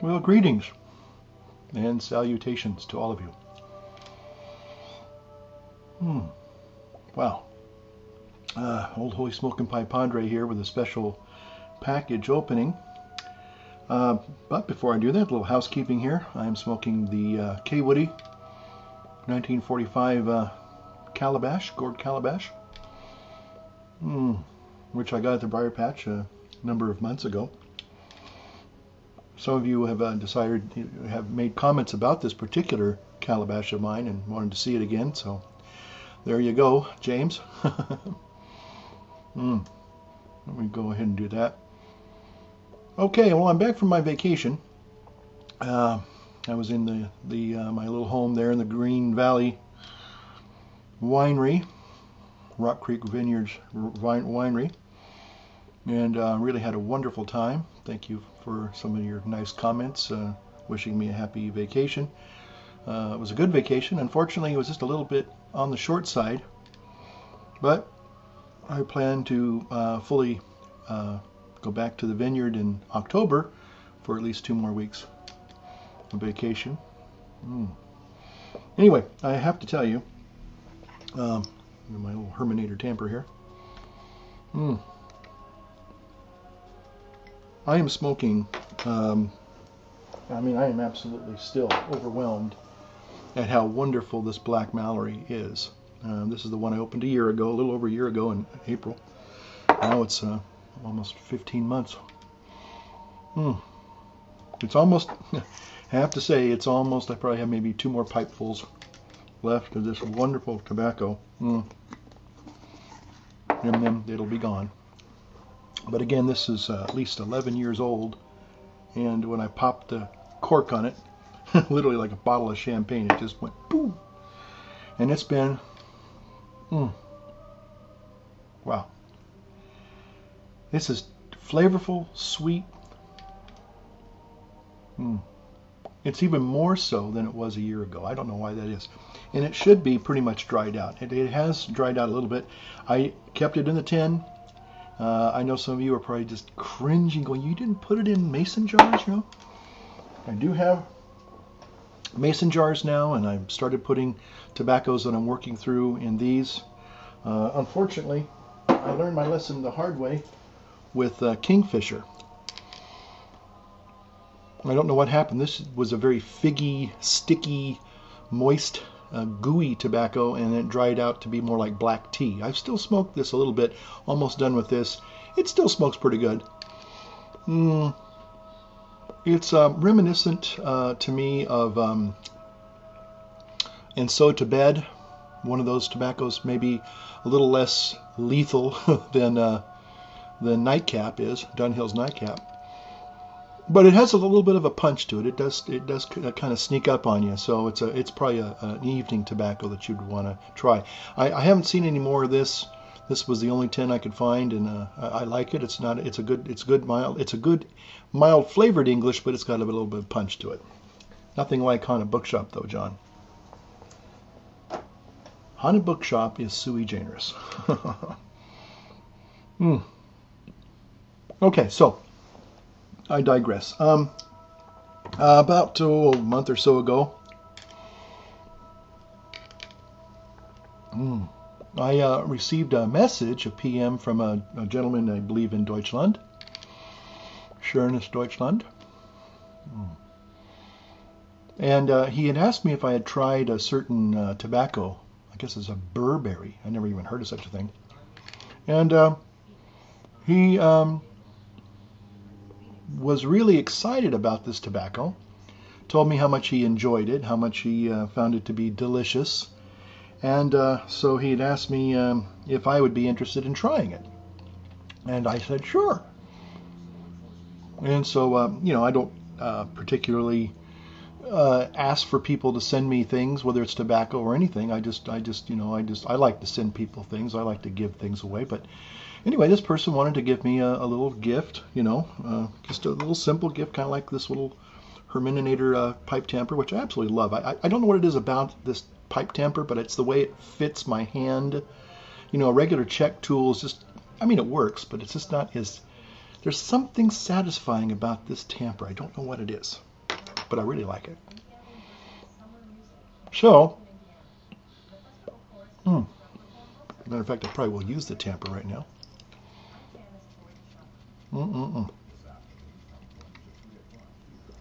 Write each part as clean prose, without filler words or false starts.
Well, greetings and salutations to all of you. Wow. Old Holy Smokin' Pie Padre here with a special package opening. But before I do that, a little housekeeping here. I am smoking the K. Woody 1945 Calabash, gourd Calabash, which I got at the Briar Patch a number of months ago. Some of you have have made comments about this particular Calabash of mine and wanted to see it again, so there you go, James. Let me go ahead and do that. Okay, well, I'm back from my vacation. I was in my little home there in the Green Valley Winery, Rock Creek Vineyards Winery, and really had a wonderful time. Thank you for some of your nice comments, wishing me a happy vacation. It was a good vacation. Unfortunately, it was just a little bit on the short side, but I plan to fully go back to the vineyard in October for at least 2 more weeks of vacation. Anyway, I have to tell you, my little Herminator tamper here. I am smoking, I am absolutely still overwhelmed at how wonderful this Black Mallory is. This is the one I opened a year ago, a little over a year ago in April. Now it's almost 15 months. It's almost, I have to say, it's almost, I probably have maybe 2 more pipefuls left of this wonderful tobacco. And then it'll be gone. But again, this is at least 11 years old, and when I popped the cork on it, literally like a bottle of champagne, it just went boom. And it's been, wow. This is flavorful, sweet. It's even more so than it was a year ago. I don't know why that is. And it should be pretty much dried out. It has dried out a little bit. I kept it in the tin. I know some of you are probably just cringing, going, you didn't put it in mason jars, you know? I do have mason jars now, and I've started putting tobaccos that I'm working through in these. Unfortunately, I learned my lesson the hard way with Kingfisher. I don't know what happened. This was a very figgy, sticky, moist, gooey tobacco, and it dried out to be more like black tea. I've still smoked this a little bit, almost done with this. It still smokes pretty good. It's reminiscent to me of And So to Bed, one of those tobaccos, maybe a little less lethal than Nightcap is, Dunhill's Nightcap. But it has a little bit of a punch to it. It does kind of sneak up on you. So it's probably an evening tobacco that you'd want to try. I haven't seen any more of this. This was the only tin I could find, and I like it. It's a good mild flavored English, but it's got a little bit of punch to it. Nothing like Haunted Bookshop though, John. Haunted Bookshop is sui generis. Okay, so I digress. About a month or so ago, I received a message, a PM from a gentleman I believe in Deutschland, Schönes Deutschland. And he had asked me if I had tried a certain tobacco. I guess it's a Burberry. I never even heard of such a thing. And he was really excited about this tobacco, told me how much he enjoyed it, how much he found it to be delicious, and so he had asked me if I would be interested in trying it. And I said, sure. And so, I don't particularly ask for people to send me things, whether it's tobacco or anything. I like to send people things. I like to give things away. But anyway, this person wanted to give me a little gift, just a little simple gift, kind of like this little Herminator pipe tamper, which I absolutely love. I don't know what it is about this pipe tamper, but it's the way it fits my hand. A regular check tool is just, it works, but it's just not as, there's something satisfying about this tamper. I don't know what it is. but I really like it. So, matter of fact, I probably will use the tamper right now.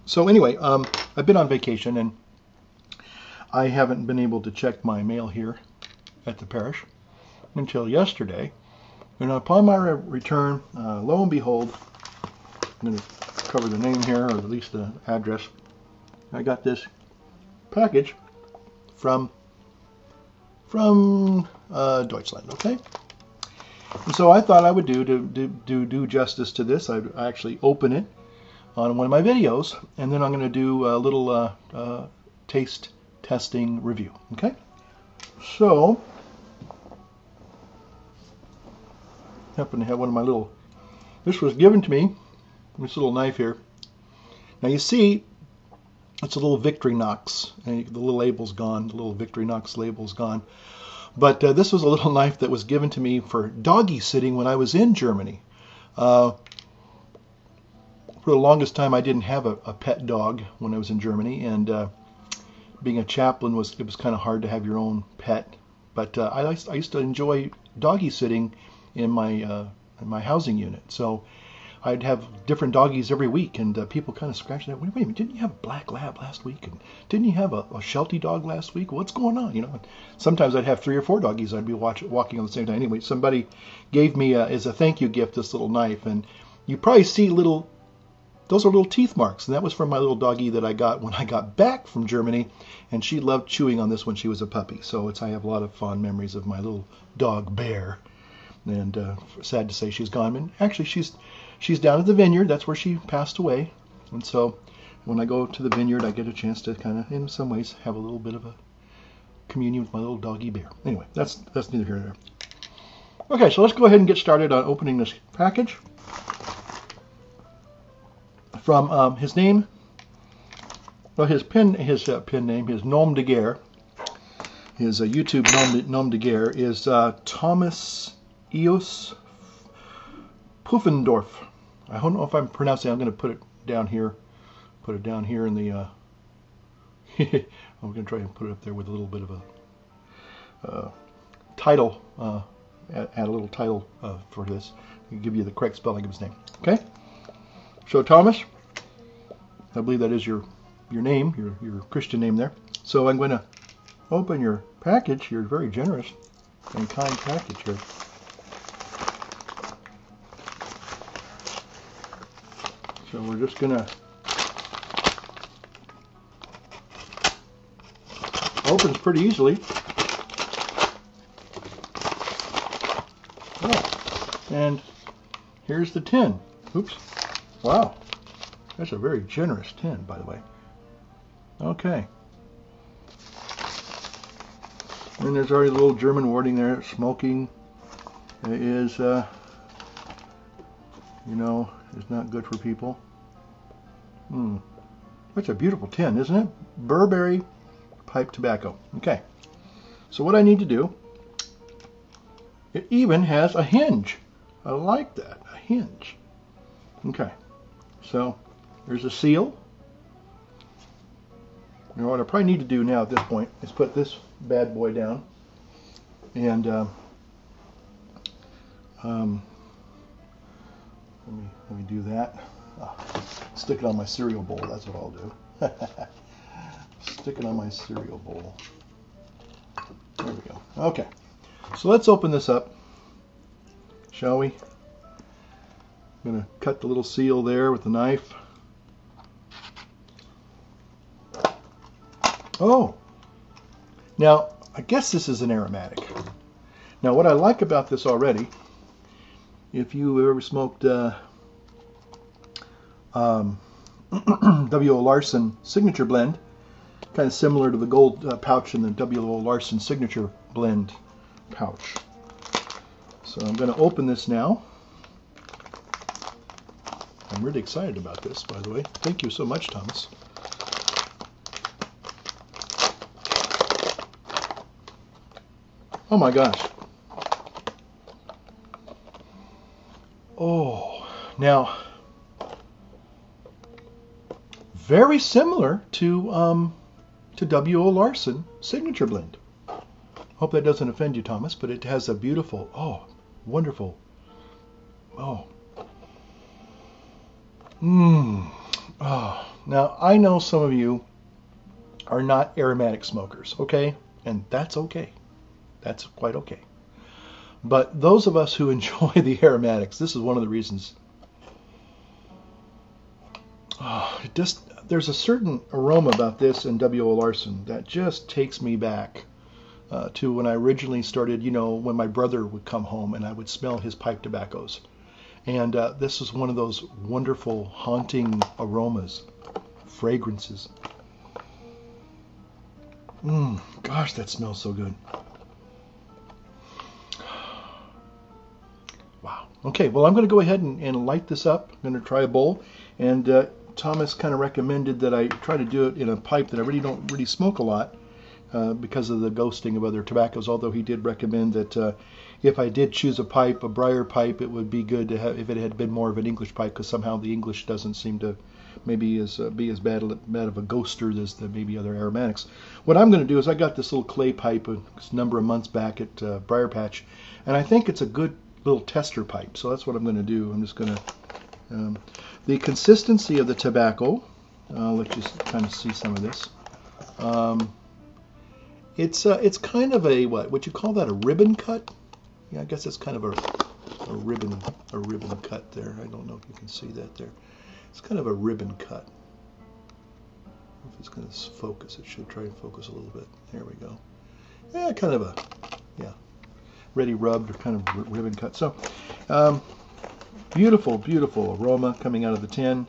So anyway, I've been on vacation and I haven't been able to check my mail here at the parish until yesterday. And upon my return, lo and behold, I'm going to cover the name here, or at least the address. I got this package from Deutschland, okay? And so I thought I would do justice to this. I'd actually open it on one of my videos, and then I'm going to do a little taste testing review, okay? So, happen to have one of my little, this was given to me, this little knife here. Now you see, it's a little Victorinox, and the little label's gone, the little Victorinox label's gone. But this was a little knife that was given to me for doggy sitting when I was in Germany. For the longest time, I didn't have a pet dog when I was in Germany, and being a chaplain it was kind of hard to have your own pet. But I used to enjoy doggy sitting in my housing unit. So I'd have different doggies every week, and people kind of scratched that. Wait a minute, didn't you have a black lab last week? And didn't you have a Sheltie dog last week? What's going on? You know, sometimes I'd have 3 or 4 doggies. I'd be walking on the same time. Anyway, somebody gave me as a thank you gift this little knife, and you probably see those are little teeth marks, and that was from my little doggie that I got when I got back from Germany, and she loved chewing on this when she was a puppy. So I have a lot of fond memories of my little dog Bear, and sad to say she's gone. And actually, she's down at the vineyard. That's where she passed away. And so when I go to the vineyard, I get a chance to kind of, in some ways, have a little bit of a communion with my little doggy Bear. Anyway, that's neither here nor there. Okay, so let's go ahead and get started on opening this package. From his name, well, his pen name, his nom de guerre, his YouTube nom de guerre is ThomasiusPufendoff. I don't know if I'm pronouncing it. I'm going to put it down here. Put it down here in the. I'm going to try and put it up there with a little bit of a title. Add a little title for this. I'll give you the correct spelling of his name. Okay. So Thomas, I believe that is your name, your Christian name there. So I'm going to open your package. You're very generous and kind package here. So we're just going to opens pretty easily. Oh, and here's the tin. Oops. Wow. That's a very generous tin, by the way. Okay. And there's already a little German wording there. Smoking is, is not good for people. That's a beautiful tin, isn't it? Burberry pipe tobacco. Okay. So what I need to do, it even has a hinge. I like that, a hinge. Okay. So there's a seal. You know what I probably need to do now at this point is put this bad boy down, and let me do that. Stick it on my cereal bowl. That's what I'll do. Stick it on my cereal bowl. There we go. Okay. So let's open this up, shall we? I'm going to cut the little seal there with the knife. Oh, now I guess this is an aromatic. Now what I like about this already, if you ever smoked W.O. Larson Signature Blend, kind of similar to the gold pouch in the W.O. Larson Signature Blend pouch. So I'm going to open this now. I'm really excited about this, by the way. Thank you so much, Thomas. Oh my gosh. Oh, now, very similar to W.O. Larson Signature Blend. Hope that doesn't offend you, Thomas, but it has a beautiful, oh, wonderful, oh. Oh. Now, I know some of you are not aromatic smokers, okay? And that's okay. That's quite okay. But those of us who enjoy the aromatics, this is one of the reasons. Oh, there's a certain aroma about this and W.O. Larson that just takes me back to when I originally started, you know, when my brother would come home and I would smell his pipe tobaccos. And this is one of those wonderful, haunting aromas, fragrances. Gosh, that smells so good. Wow. Okay, well, I'm going to go ahead and light this up. I'm going to try a bowl. And Thomas kind of recommended that I try to do it in a pipe that I really don't really smoke a lot because of the ghosting of other tobaccos, although he did recommend that if I did choose a pipe, a briar pipe, it would be good to have if it had been more of an English pipe, because somehow the English doesn't seem to maybe be as bad of a ghoster as the maybe other aromatics. What I'm going to do is I got this little clay pipe a number of months back at Briar Patch, and I think it's a good little tester pipe, so that's what I'm going to do. I'm just going to the consistency of the tobacco. I'll let you kind of see some of this. It's kind of a what? Would you call that a ribbon cut? Yeah, I guess it's kind of a ribbon cut there. I don't know if you can see that there. It's kind of a ribbon cut. If it's going to focus, it should try and focus a little bit. There we go. Yeah, kind of a ready rubbed or kind of ribbon cut. So beautiful, beautiful aroma coming out of the tin.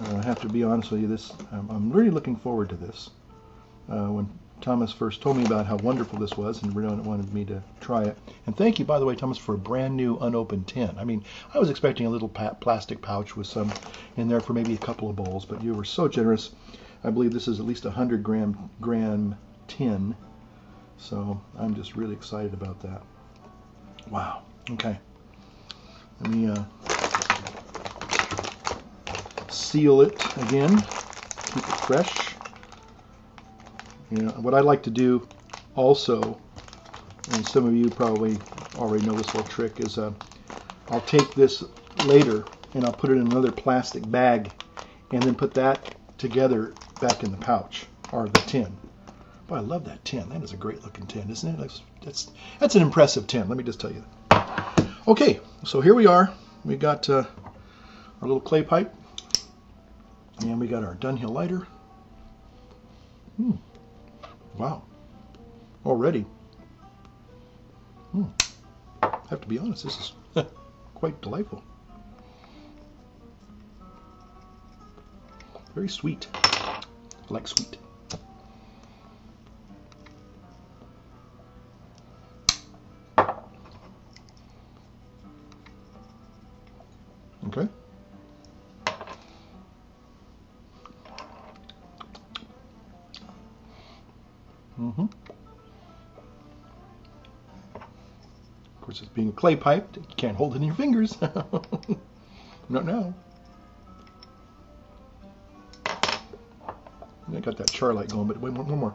I have to be honest with you. I'm really looking forward to this. When Thomas first told me about how wonderful this was and really wanted me to try it. And thank you, by the way, Thomas, for a brand new unopened tin. I mean, I was expecting a little plastic pouch with some in there for maybe a couple of bowls, but you were so generous. I believe this is at least a 100-gram tin. So I'm just really excited about that. Wow. Okay. Let me seal it again. Keep it fresh. You know, what I like to do also, and some of you probably already know this little trick, is I'll take this later and I'll put it in another plastic bag and then put that together back in the pouch or the tin. Boy, I love that tin. That is a great looking tin, isn't it? That's an impressive tin, let me just tell you that. Okay, so here we are. We got our little clay pipe and we got our Dunhill lighter. Wow. Already. I have to be honest, this is quite delightful. Very sweet. I like sweet. Okay. Of course, it's being a clay pipe, you can't hold it in your fingers. Not now. I got that char light going, but wait, one more.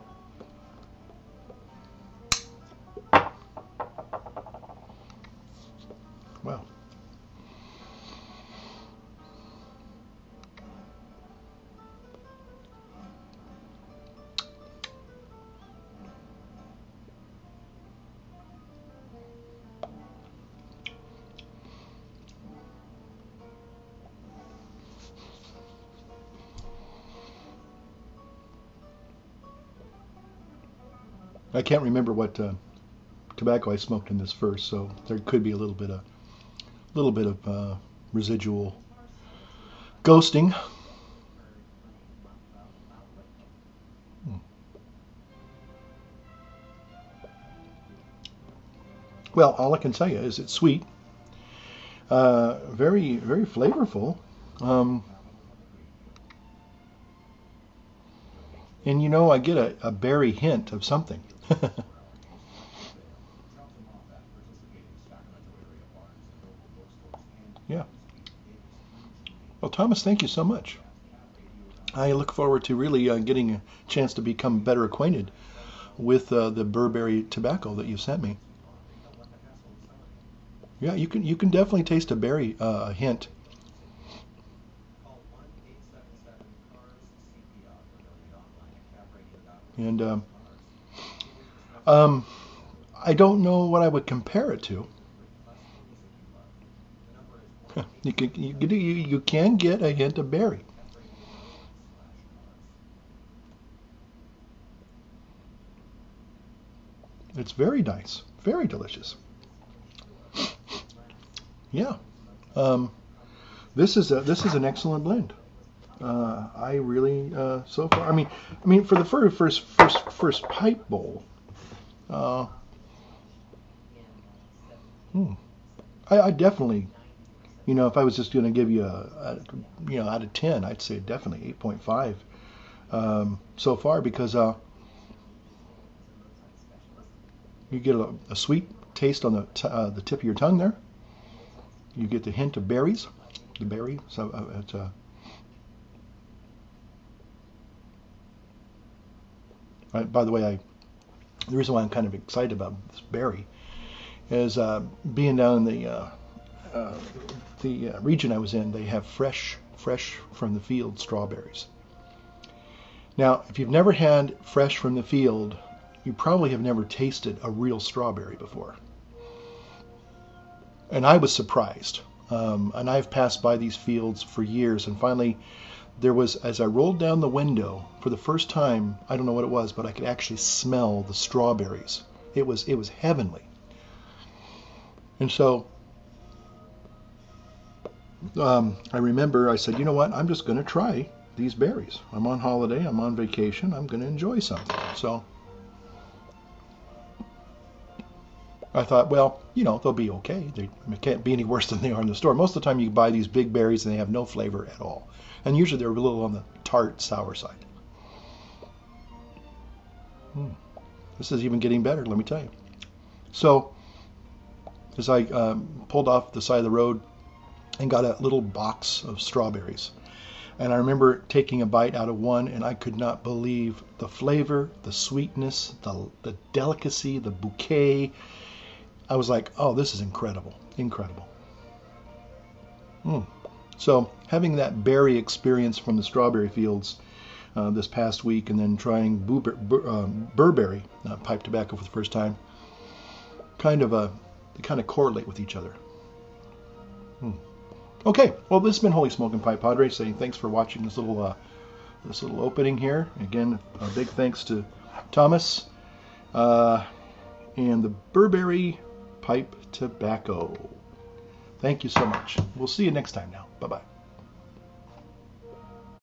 Wow. I can't remember what tobacco I smoked in this first, so there could be a little bit of residual ghosting. Well, all I can tell you is it's sweet, very, very flavorful, and you know, I get a berry hint of something. Yeah. Well, Thomas, thank you so much. I look forward to really getting a chance to become better acquainted with the Burberry tobacco that you sent me. Yeah, you can definitely taste a berry hint. And I don't know what I would compare it to. You can get a hint of berry. It's very nice, very delicious. Yeah, this is an excellent blend. I really so far. I mean for the first pipe bowl. Uh, hmm, I definitely, if I was just going to give you out of 10, I'd say definitely 8.5 so far because you get a sweet taste on the tip of your tongue there. You get the hint of berries, the berry. So it's by the way, the reason why I'm kind of excited about this berry is being down in the region I was in. They have fresh from the field strawberries. Now, if you've never had fresh from the field, you probably have never tasted a real strawberry before. And I was surprised. And I've passed by these fields for years, and finally there was, as I rolled down the window for the first time, I don't know what it was, but I could actually smell the strawberries. It was heavenly. And so I remember I said, you know what, I'm just going to try these berries. I'm on holiday, I'm on vacation, I'm going to enjoy something. So I thought, well, they'll be okay. They can't be any worse than they are in the store. Most of the time you buy these big berries and they have no flavor at all. And usually they're a little on the tart, sour side. This is even getting better, let me tell you. So as I pulled off the side of the road and got a little box of strawberries. And I remember taking a bite out of one, and I could not believe the flavor, the sweetness, the delicacy, the bouquet. I was like, oh, this is incredible, incredible. So having that berry experience from the strawberry fields this past week, and then trying Burberry pipe tobacco for the first time, they kind of correlate with each other. Okay, well, this has been Holy Smoking Pipe Padre saying thanks for watching this little opening here. Again, a big thanks to Thomas and the Burberry pipe tobacco. Thank you so much. We'll see you next time now. Bye-bye.